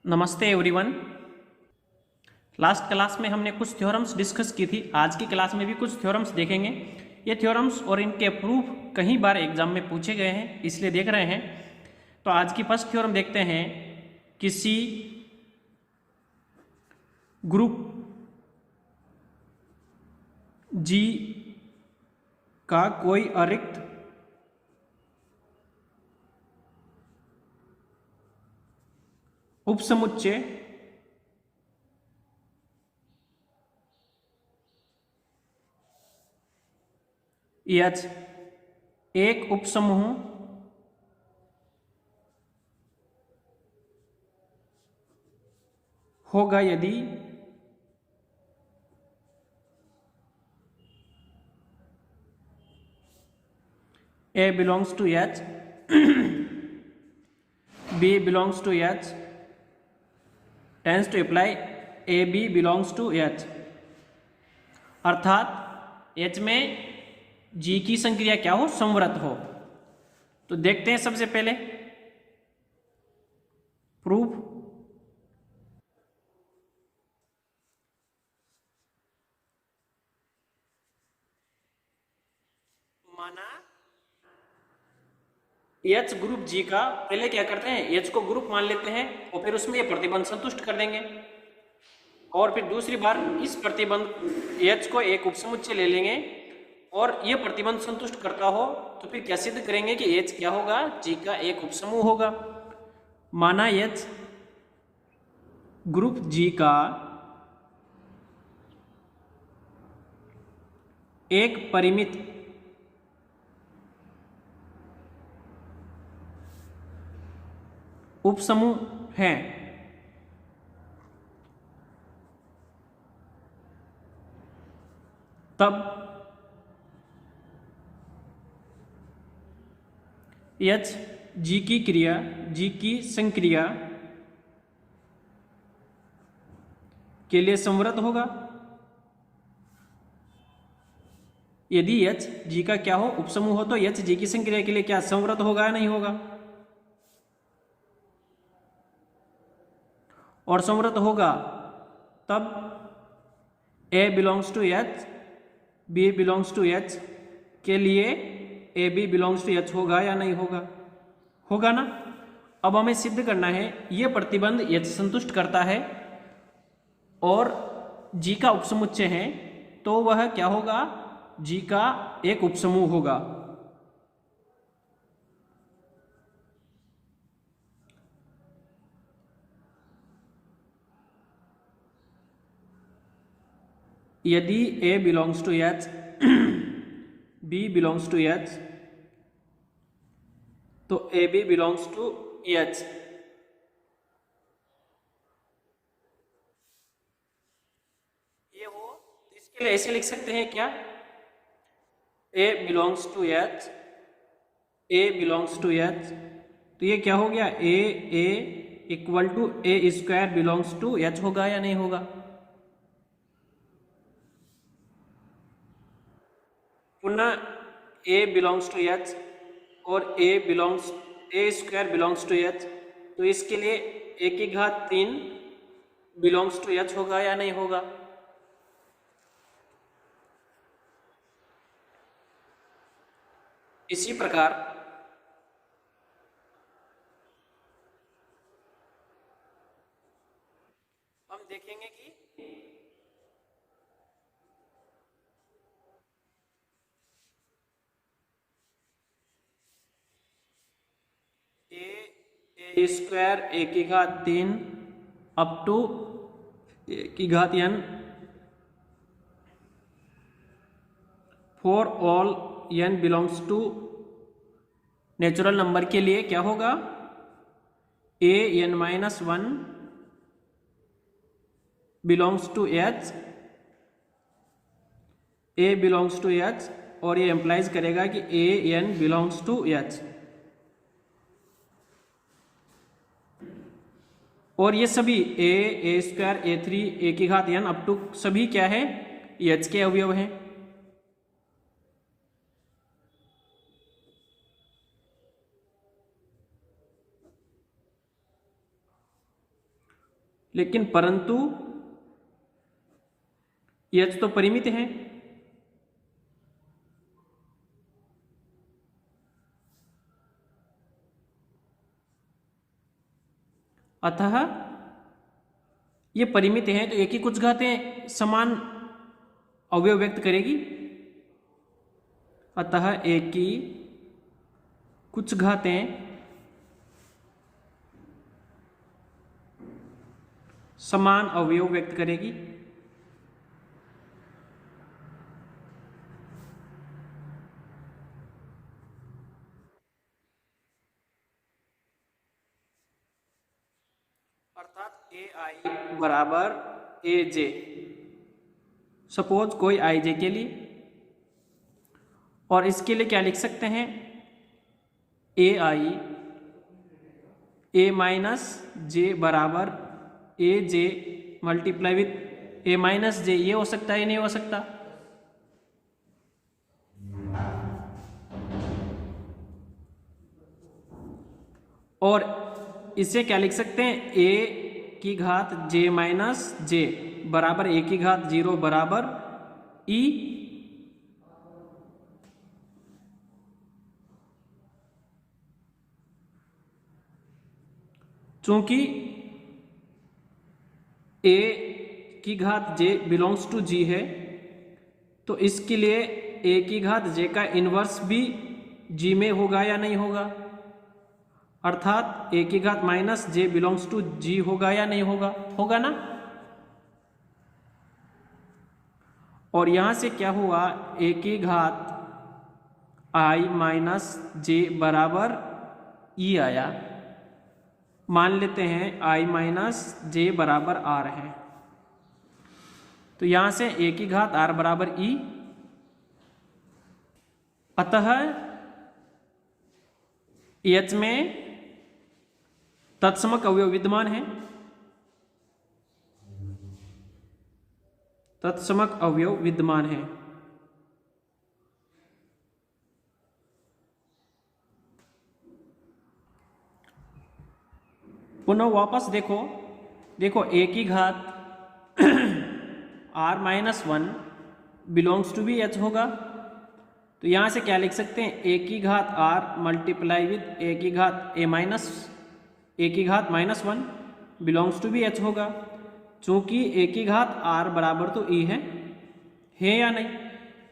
नमस्ते everyone. Last class में हमने कुछ थ्योरम्स डिस्कस की थी। आज की क्लास में भी कुछ थ्योरम्स देखेंगे। ये थ्योरम्स और इनके प्रूफ कई बार एग्जाम में पूछे गए हैं, इसलिए देख रहे हैं। तो आज की फर्स्ट थ्योरम देखते हैं। किसी ग्रुप जी का कोई अरिक्त उपसमुच्चय एच एक उपसमूह होगा यदि A belongs to H, B belongs to H, tends to apply AB belongs to H। अर्थात H में G की संक्रिया क्या हो, संवृत हो। तो देखते हैं सबसे पहले प्रूफ। माना H ग्रुप G का, पहले क्या करते हैं, H को ग्रुप मान लेते हैं और फिर उसमें ये प्रतिबंध संतुष्ट कर देंगे। और फिर दूसरी बार इस प्रतिबंध H को एक उपसमुच्चय ले लेंगे और ये प्रतिबंध संतुष्ट करता हो तो फिर क्या सिद्ध करेंगे कि H क्या होगा, G का एक उपसमूह होगा। माना H ग्रुप G का एक परिमित उपसमूह है, तब H G की क्रिया, G की संक्रिया के लिए संवृत होगा। यदि H G का क्या हो, उपसमूह हो, तो H G की संक्रिया के लिए क्या संवृत होगा या नहीं होगा। और संवृत होगा तब A belongs to H, B belongs to H के लिए AB बिलोंग्स टू H होगा या नहीं होगा, होगा ना। अब हमें सिद्ध करना है ये प्रतिबंध H संतुष्ट करता है और G का उपसमुच्चय है, तो वह क्या होगा, G का एक उपसमूह होगा। यदि A belongs to H, B belongs to H, तो AB बिलोंग्स टू H। ये हो तो इसके लिए ऐसे लिख सकते हैं क्या, A belongs to H, A belongs to H, तो ये क्या हो गया, A equal to A square belongs to H होगा या नहीं होगा। पुनः A बिलोंग्स टू H और A square belongs to H, तो इसके लिए A की घात 3 बिलोंग्स टू H होगा या नहीं होगा। इसी प्रकार हम देखेंगे कि A स्क्वायर A की घात 3 अप टू A की घात n for all n belongs to natural number के लिए क्या होगा, an-1 belongs to H, A belongs to H, और ये एम्प्लाइज करेगा कि an बिलोंग्स टू H। और ये सभी A स्क्वायर A3 A की घात n अप टू सभी क्या है, H के अवयव हैं। लेकिन परंतु H तो परिमित है, अतः ये परिमित है तो एक ही कुछ घातें समान अवयव व्यक्त करेगी, अतः एक की कुछ घातें समान अवयव व्यक्त करेगी। अर्थात ए आई बराबर ए जे। सपोज कोई आई जे के लिए, और इसके लिए क्या लिख सकते हैं, ए आई ए माइनस जे बराबर ए जे मल्टीप्लाई विथ ए माइनस जे। ये हो सकता है, ये नहीं हो सकता। और इससे क्या लिख सकते हैं, ए की घात जे माइनस जे बराबर ए की घात 0 बराबर ई। चूंकि ए की घात जे बिलोंग्स टू जी है, तो इसके लिए ए की घात जे का इन्वर्स भी जी में होगा या नहीं होगा, अर्थात ए की घात माइनस जे बिलोंग्स टू जी होगा या नहीं होगा, होगा ना। और यहां से क्या हुआ, ए की घात आई माइनस जे बराबर ई आया। मान लेते हैं आई माइनस जे बराबर आर है, तो यहां से ए की घात आर बराबर ई। अतः एच में तत्समक अवयव विद्यमान है, तत्समक अवयव विद्यमान है। पुनः वापस देखो, देखो ए की घात आर माइनस 1 बिलोंग्स टू भी एच होगा, तो यहां से क्या लिख सकते हैं, ए की घात आर मल्टीप्लाई विद ए की घात ए की घात माइनस 1 बिलोंग्स टू भी एच होगा। चूंकि ए की घात आर बराबर तो ई है या नहीं,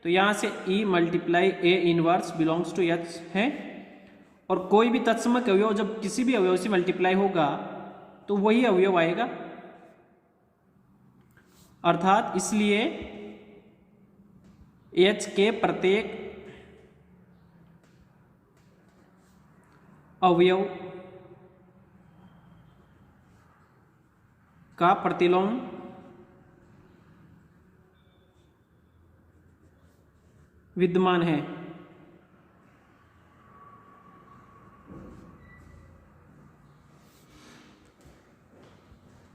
तो यहां से E multiply A inverse belongs to H है। और कोई भी तत्समक अवयव जब किसी भी अवयव से मल्टीप्लाई होगा तो वही अवयव आएगा, अर्थात इसलिए एच के प्रत्येक अवयव का प्रतिलोम विद्यमान है।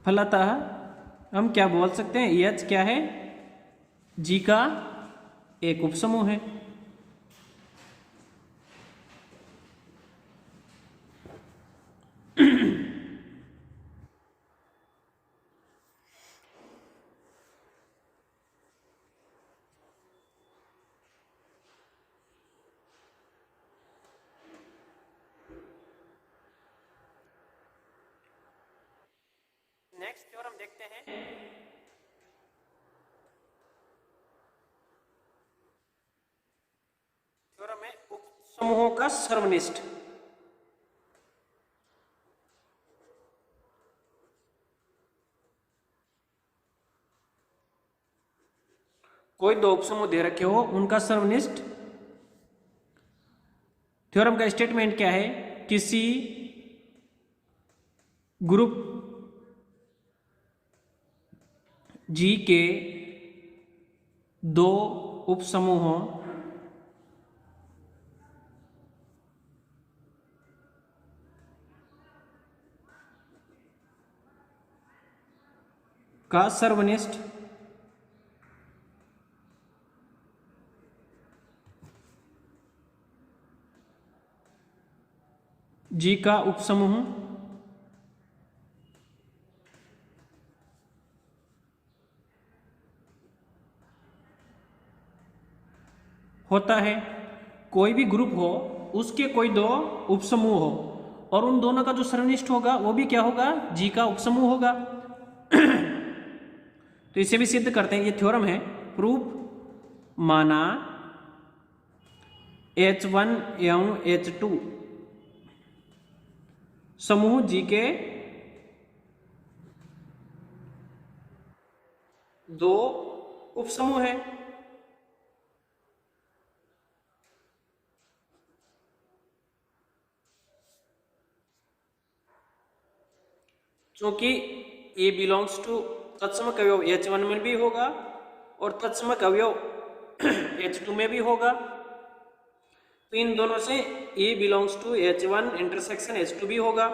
फलतः हम क्या बोल सकते हैं, एच क्या है, जी का एक उपसमूह है। नेक्स्ट थ्योरम देखते हैं। थ्योरम है उपसमूहों का सर्वनिष्ठ। कोई दो उपसमूह दे रखे हो, उनका सर्वनिष्ठ। थ्योरम का स्टेटमेंट क्या है, किसी ग्रुप जी के दो उपसमूहों का सर्वनिष्ठ जी का उपसमूह होता है। कोई भी ग्रुप हो उसके कोई दो उपसमूह हो और उन दोनों का जो सर्वनिष्ठ होगा वो भी क्या होगा, जी का उपसमूह होगा। तो इसे भी सिद्ध करते हैं, ये थ्योरम है। प्रूफ माना H1 एवं H2 समूह जी के दो उपसमूह है। क्योंकि ए बिलोंग्स टू तत्समक अवयव H1 में भी होगा और तत्समक अवयव H2 में भी होगा। तो इन दोनों से ए belongs to H1 intersection H2 भी होगा।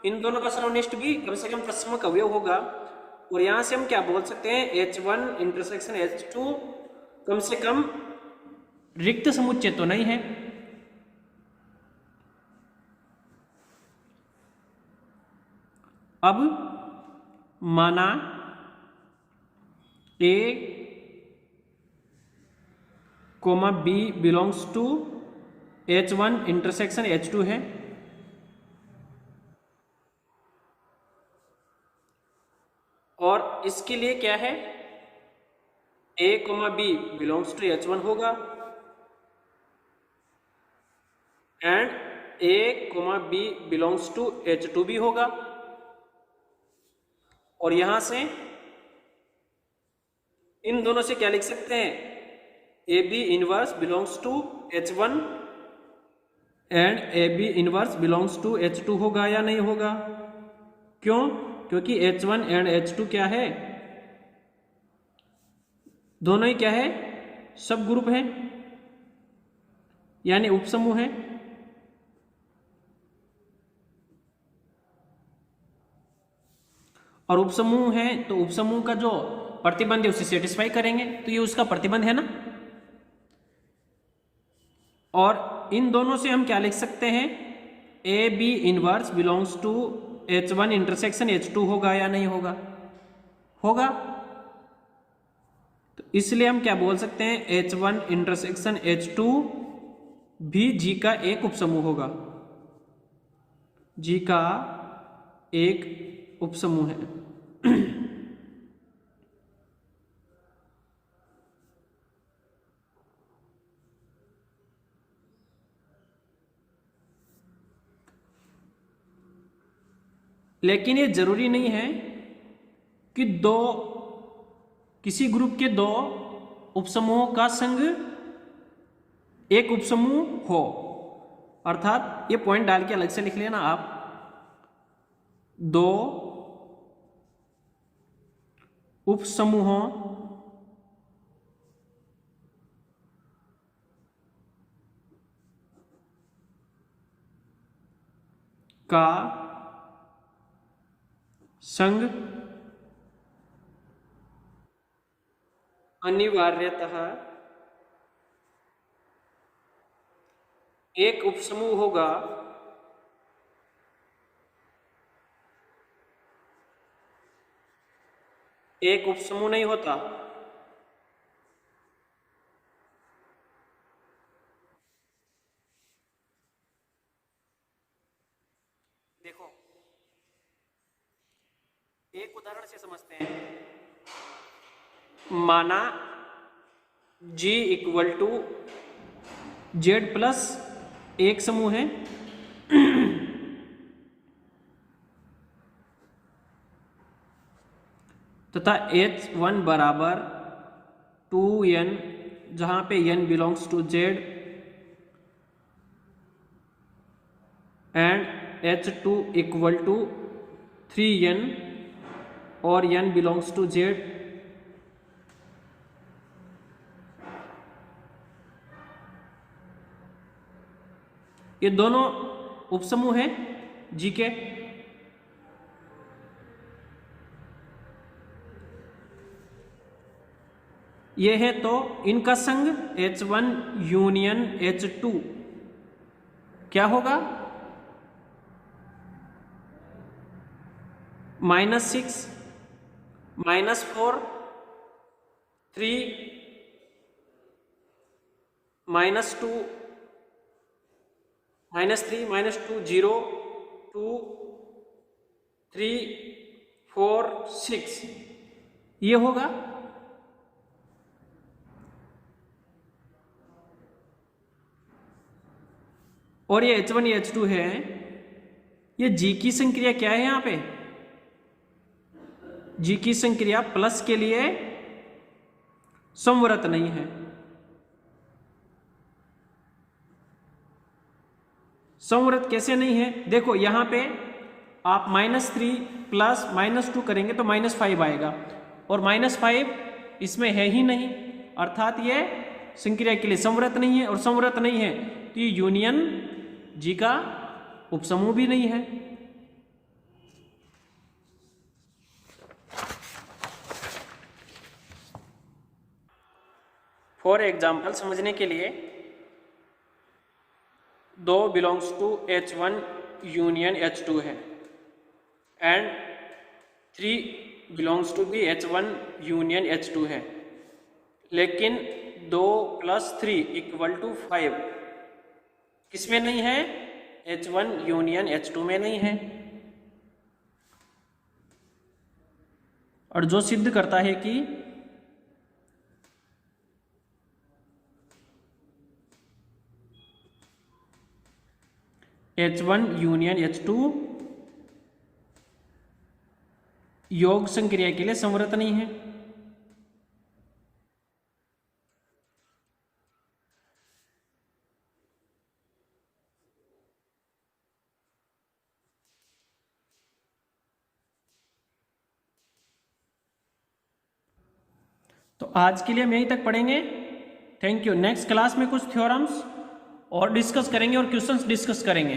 इन दोनों का सर्वनिष्ठ भी कम से कम तत्समक अवयव होगा। और यहां से हम क्या बोल सकते हैं, H1 इंटरसेक्शन H2 कम से कम रिक्त समुच्चय तो नहीं है। अब माना A, B belongs to H1 intersection H2 है और इसके लिए क्या है, A, B belongs to H1 होगा and A, B belongs to H2 भी होगा। और यहां से इन दोनों से क्या लिख सकते हैं, AB inverse belongs to H1 and AB inverse belongs to H2 होगा या नहीं होगा? क्यों? क्योंकि H1 एंड H2 क्या है, दोनों ही क्या है, सब ग्रुप है यानी उपसमूह है। और उपसमूह है तो उपसमूह का जो प्रतिबंध है उसे सेटिस्फाई करेंगे, तो ये उसका प्रतिबंध है ना। और इन दोनों से हम क्या लिख सकते हैं, A B inverse belongs to H1 intersection H2 होगा या नहीं होगा? होगा। तो इसलिए हम क्या बोल सकते हैं, H1 इंटरसेक्शन H2 भी जी का एक उपसमूह होगा, जी का एक उपसमूह है। लेकिन ये जरूरी नहीं है कि किसी ग्रुप के दो उपसमूहों का संग एक उपसमूह हो। अर्थात ये पॉइंट डाल के अलग से लिख लेना आप, दो उपसमूहों का संग अनिवार्यतः एक उपसमूह होगा एक उपसमूह नहीं होता। देखो एक उदाहरण से समझते हैं। माना G equal to Z plus एक समूह है तथा H1 बराबर 2n, जहां पे n belongs to Z and H2 equal to 3n और n बिलोंग्स टू Z। ये दोनों उपसमूह हैं जी के। ये है तो इनका संग H1 यूनियन H2 क्या होगा, -6 -4 3 -2 -3 -2 0 2 3 4 6 ये होगा। और ये H1 ये H2 है, ये G की संक्रिया क्या है यहां पे? G की संक्रिया प्लस के लिए समवर्त नहीं है। समवर्त कैसे नहीं है? देखो यहां पे आप -3 प्लस -2 करेंगे तो -5 आएगा, और -5 इसमें है ही नहीं, अर्थात ये संक्रिया के लिए समवर्त नहीं है, और समवर्त नहीं है तो ये यूनियन G का उपसमूह भी नहीं है। फॉर एग्जाम्पल समझने के लिए, 2 belongs to H1 union H2 है एंड 3 बिलोंग्स टू भी H1 यूनियन H2 है, लेकिन 2 + 3 = 5 किस में नहीं है? H1 यूनियन H2 में नहीं है। और जो सिद्ध करता है कि H1 यूनियन H2 योग संक्रिया के लिए समवर्त नहीं है। तो आज के लिए हम यहीं तक पढ़ेंगे। Thank you. नेक्स्ट क्लास में कुछ थ्योरम्स और डिस्कस करेंगे और क्वेश्चंस डिस्कस करेंगे।